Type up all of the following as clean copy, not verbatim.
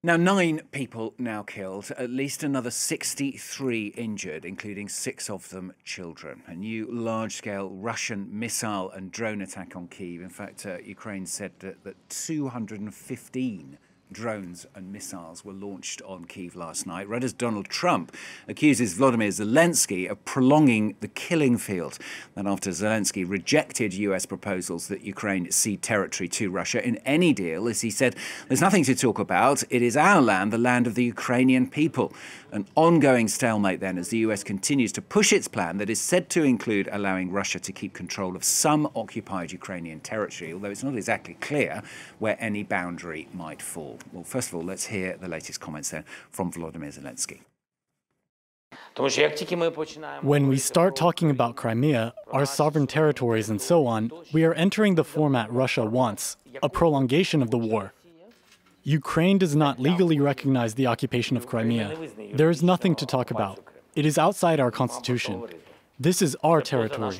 Now, 9 people now killed, at least another 63 injured, including 6 of them children. A new large-scale Russian missile and drone attack on Kyiv. In fact, Ukraine said that 215 drones and missiles were launched on Kyiv last night, right as Donald Trump accuses Volodymyr Zelensky of prolonging the killing field. That after Zelensky rejected US proposals that Ukraine cede territory to Russia in any deal, as he said, there's nothing to talk about. It is our land, the land of the Ukrainian people. An ongoing stalemate then as the US continues to push its plan that is said to include allowing Russia to keep control of some occupied Ukrainian territory, although it's not exactly clear where any boundary might fall. Well, first of all, let's hear the latest comments then from Volodymyr Zelensky. When we start talking about Crimea, our sovereign territories and so on, we are entering the format Russia wants, a prolongation of the war. Ukraine does not legally recognize the occupation of Crimea. There is nothing to talk about. It is outside our constitution. This is our territory.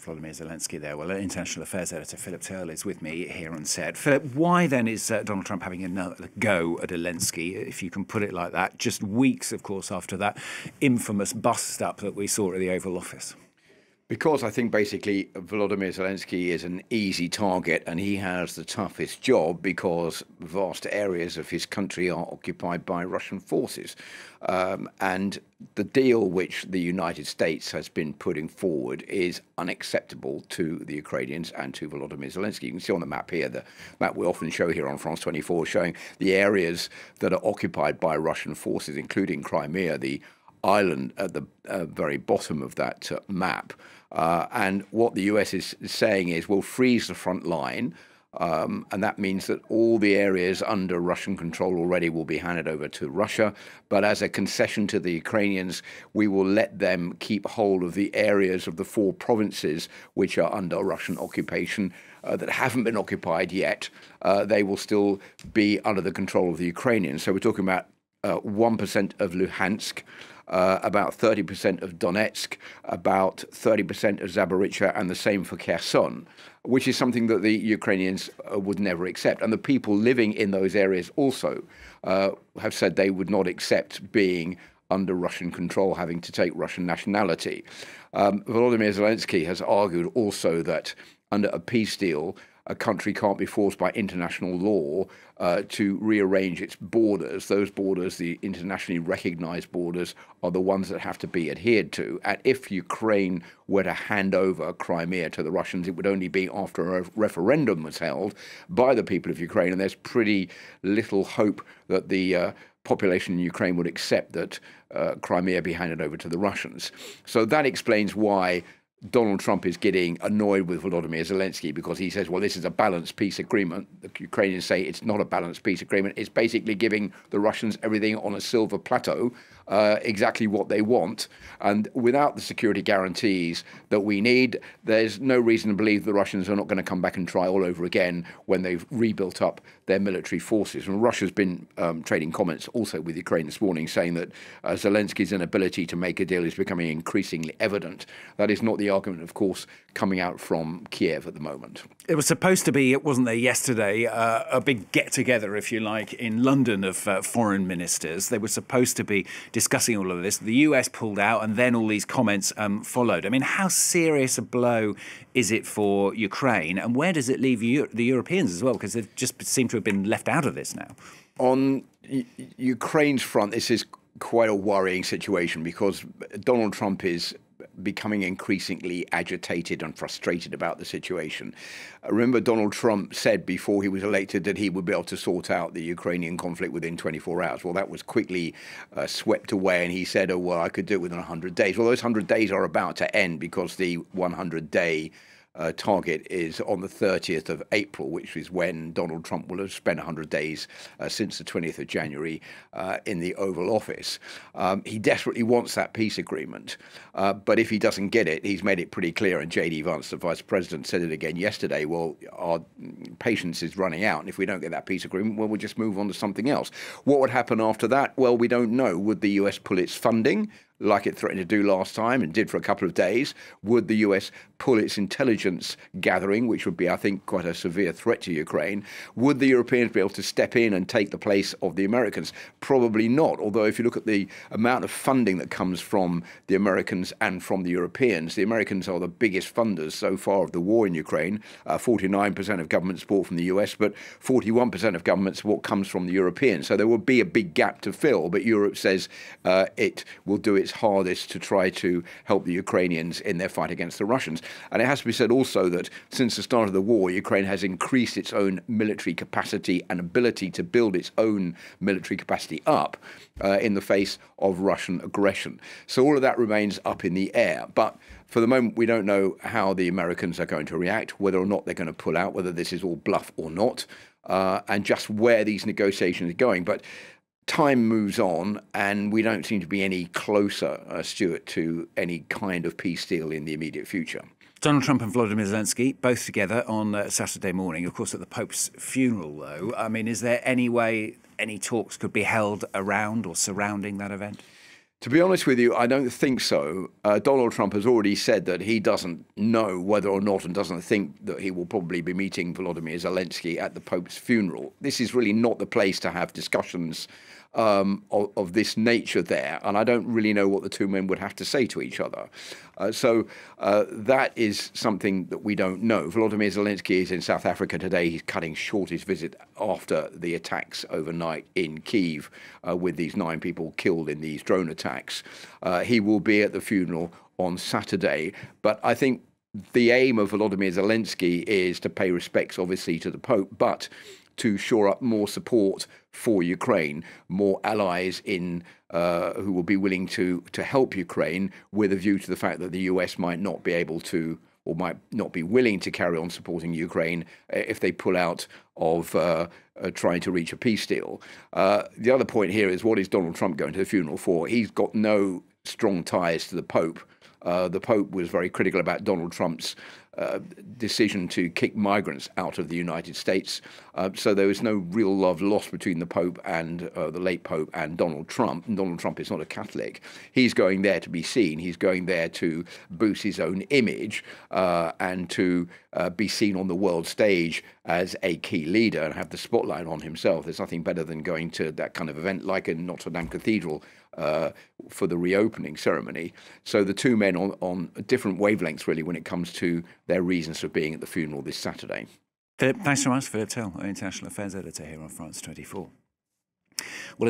Volodymyr Zelensky there. Well, International Affairs Editor Philip Turle is with me here on set. Philip, why then is Donald Trump having another go at Zelensky, if you can put it like that, just weeks, of course, after that infamous bust-up that we saw at the Oval Office? Because I think basically Volodymyr Zelensky is an easy target and he has the toughest job because vast areas of his country are occupied by Russian forces. And the deal which the United States has been putting forward is unacceptable to the Ukrainians and to Volodymyr Zelensky. You can see on the map here, the map we often show here on France 24, showing the areas that are occupied by Russian forces, including Crimea, the island at the very bottom of that map. And what the US is saying is we'll freeze the front line, and that means that all the areas under Russian control already will be handed over to Russia. But as a concession to the Ukrainians, we will let them keep hold of the areas of the 4 provinces which are under Russian occupation that haven't been occupied yet. They will still be under the control of the Ukrainians. So we're talking about 1% of Luhansk, about 30% of Donetsk, about 30% of Zaporizhzhia, and the same for Kherson, which is something that the Ukrainians would never accept. And the people living in those areas also have said they would not accept being under Russian control, having to take Russian nationality. Volodymyr Zelensky has argued also that under a peace deal, a country can't be forced by international law to rearrange its borders. Those borders, the internationally recognized borders, are the ones that have to be adhered to. And if Ukraine were to hand over Crimea to the Russians, it would only be after a referendum was held by the people of Ukraine. And there's pretty little hope that the population in Ukraine would accept that Crimea be handed over to the Russians. So that explains why Donald Trump is getting annoyed with Volodymyr Zelensky, because he says, well, this is a balanced peace agreement. The Ukrainians say it's not a balanced peace agreement. It's basically giving the Russians everything on a silver plateau, exactly what they want. And without the security guarantees that we need, there's no reason to believe the Russians are not going to come back and try all over again when they've rebuilt up their military forces. And Russia's been trading comments also with Ukraine this morning, saying that Zelensky's inability to make a deal is becoming increasingly evident. That is not the argument, of course, coming out from Kyiv at the moment. It was supposed to be, wasn't there, yesterday, a big get-together, if you like, in London of foreign ministers. They were supposed to be discussing all of this. The US pulled out, and then all these comments followed. I mean, how serious a blow is it for Ukraine, and where does it leave the Europeans as well? Because they just seem to have been left out of this now. On Ukraine's front, this is quite a worrying situation, because Donald Trump is becoming increasingly agitated and frustrated about the situation. Remember, Donald Trump said before he was elected that he would be able to sort out the Ukrainian conflict within 24 hours. Well, that was quickly swept away, and he said, oh, well, I could do it within 100 days. Well, those 100 days are about to end, because the 100-day target is on the 30th of April, which is when Donald Trump will have spent 100 days since the 20th of January in the Oval Office. He desperately wants that peace agreement, but if he doesn't get it, he's made it pretty clear, and J.D. Vance, the Vice President, said it again yesterday, well, our patience is running out, and if we don't get that peace agreement, well, we'll just move on to something else. What would happen after that? Well, we don't know. Would the US pull its funding? like it threatened to do last time and did for a couple of days? Would the US pull its intelligence gathering, which would be, I think, quite a severe threat to Ukraine? Would the Europeans be able to step in and take the place of the Americans? Probably not. Although if you look at the amount of funding that comes from the Americans and from the Europeans, the Americans are the biggest funders so far of the war in Ukraine. 49% of government support from the US, but 41% of government support comes from the Europeans. So there will be a big gap to fill, but Europe says it will do its hardest to try to help the Ukrainians in their fight against the Russians. And it has to be said also that since the start of the war, Ukraine has increased its own military capacity and ability to build its own military capacity up in the face of Russian aggression. So all of that remains up in the air. But for the moment, we don't know how the Americans are going to react, whether or not they're going to pull out, whether this is all bluff or not, and just where these negotiations are going. But time moves on, and we don't seem to be any closer, Stuart, to any kind of peace deal in the immediate future. Donald Trump and Volodymyr Zelensky both together on Saturday morning, of course, at the Pope's funeral, though. I mean, is there any way any talks could be held around or surrounding that event? To be honest with you, I don't think so. Donald Trump has already said that he doesn't know whether or not and doesn't think that he will probably be meeting Volodymyr Zelensky at the Pope's funeral. This is really not the place to have discussions of this nature there, and I don't really know what the two men would have to say to each other. So that is something that we don't know. Volodymyr Zelensky is in South Africa today. He's cutting short his visit after the attacks overnight in Kyiv with these 9 people killed in these drone attacks. He will be at the funeral on Saturday, but I think the aim of Volodymyr Zelensky is to pay respects, obviously, to the Pope, but to shore up more support for Ukraine, more allies in who will be willing to help Ukraine, with a view to the fact that the US might not be able to, or might not be willing to carry on supporting Ukraine if they pull out of trying to reach a peace deal. The other point here is, what is Donald Trump going to the funeral for? He's got no strong ties to the Pope. The Pope was very critical about Donald Trump's decision to kick migrants out of the United States. So there was no real love lost between the Pope and the late Pope and Donald Trump. And Donald Trump is not a Catholic. He's going there to be seen. He's going there to boost his own image and to be seen on the world stage as a key leader and have the spotlight on himself. There's nothing better than going to that kind of event, like in Notre Dame Cathedral, for the reopening ceremony. So the two men on different wavelengths, really, when it comes to their reasons for being at the funeral this Saturday. Philip, thanks so much. Philip Tell, International Affairs Editor here on France 24. Well,